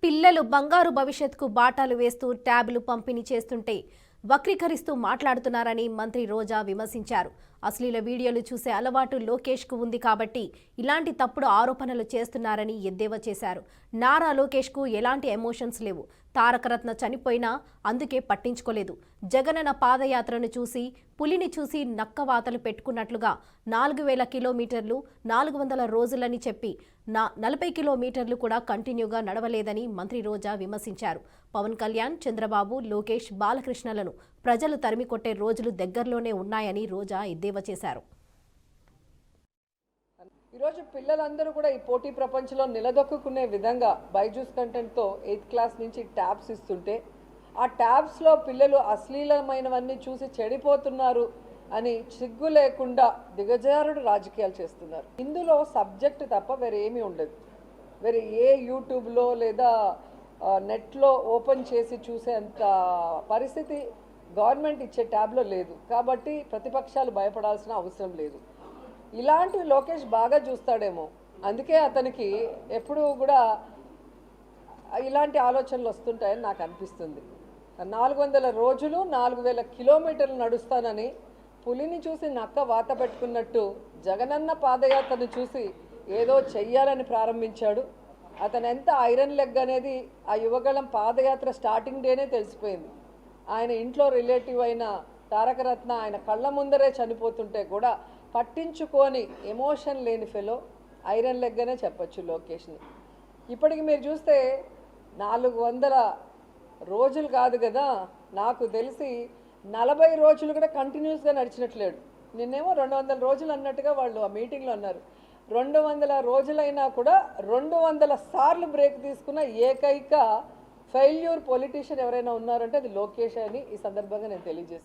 పిల్లలు బంగారు భవిష్యత్తుకు బాటాలు వేస్తూ ట్యాబ్లు పంపిణీ చేస్తుంటే వక్రీకరిస్తూ మాట్లాడుతున్నారని మంత్రి రోజా విమర్శించారు. అశ్లీల వీడియోలు చూసే అలవాటు లోకేష్కు ఉంది కాబట్టి ఇలాంటి తప్పుడు ఆరోపణలు చేస్తున్నారని ఎద్దేవా చేశారు. నారా లోకేష్కు ఎలాంటి ఎమోషన్స్ లేవు. తారకరత్న చనిపోయినా అందుకే పట్టించుకోలేదు. జగనన్న పాదయాత్రను చూసి పులిని చూసి నక్కవాతలు పెట్టుకున్నట్లుగా 4000 కిలోమీటర్లు 400 రోజులని చెప్పి 40 కిలోమీటర్లు కూడా కంటిన్యూగా నడవలేదని మంత్రి రోజా విమర్శించారు. పవన్ కళ్యాణ్, చంద్రబాబు, లోకేష్, బాలకృష్ణలను ప్రజలు తరిమికొట్టే రోజులు దగ్గరలోనే ఉన్నాయని రోజా ఎద్దేవా చేశారు. ఈరోజు పిల్లలందరూ కూడా ఈ పోటీ ప్రపంచంలో నిలదొక్కునే విధంగా బైజూస్ కంటెంట్తో 8th క్లాస్ నుంచి ట్యాబ్స్ ఇస్తుంటే ఆ ట్యాబ్స్లో పిల్లలు అశ్లీలమైనవన్నీ చూసి చెడిపోతున్నారు అని సిగ్గు లేకుండా దిగజారుడు రాజకీయాలు చేస్తున్నారు. ఇందులో సబ్జెక్ట్ తప్ప వేరే ఏమీ ఉండదు. వేరే ఏ యూట్యూబ్లో లేదా నెట్లో ఓపెన్ చేసి చూసేంత పరిస్థితి గవర్నమెంట్ ఇచ్చే ట్యాబ్లో లేదు. కాబట్టి ప్రతిపక్షాలు భయపడాల్సిన అవసరం లేదు. ఇలాంటివి లోకేష్ బాగా చూస్తాడేమో, అందుకే అతనికి ఎప్పుడూ కూడా ఇలాంటి ఆలోచనలు వస్తుంటాయని నాకు అనిపిస్తుంది. 400 రోజులు 4000 కిలోమీటర్లు నడుస్తానని పులిని చూసి నక్క వాత పెట్టుకున్నట్టు జగనన్న పాదయాత్రను చూసి ఏదో చెయ్యాలని ప్రారంభించాడు. అతను ఎంత ఐరన్ లెగ్ అనేది ఆ యువగళం పాదయాత్ర స్టార్టింగ్ డేనే తెలిసిపోయింది. ఆయన ఇంట్లో రిలేటివ్ అయిన తారకరత్న ఆయన కళ్ళ ముందరే చనిపోతుంటే కూడా పట్టించుకొని ఎమోషన్ లేని ఫెలో ఐరన్ లెగ్ అనే చెప్పచ్చు లోకేష్ని. ఇప్పటికి మీరు చూస్తే 400 రోజులు కాదు కదా, నాకు తెలిసి 40 రోజులు కూడా కంటిన్యూస్గా నడిచినట్లేడు. నిన్నేమో 200 రోజులు అన్నట్టుగా వాళ్ళు ఆ మీటింగ్లో అన్నారు. 200 రోజులైనా కూడా 200 సార్లు బ్రేక్ తీసుకున్న ఏకైక ఫెయిల్యూర్ పొలిటీషియన్ ఎవరైనా ఉన్నారంటే అది లోకేష్ అని ఈ సందర్భంగా నేను తెలియజేస్తాను.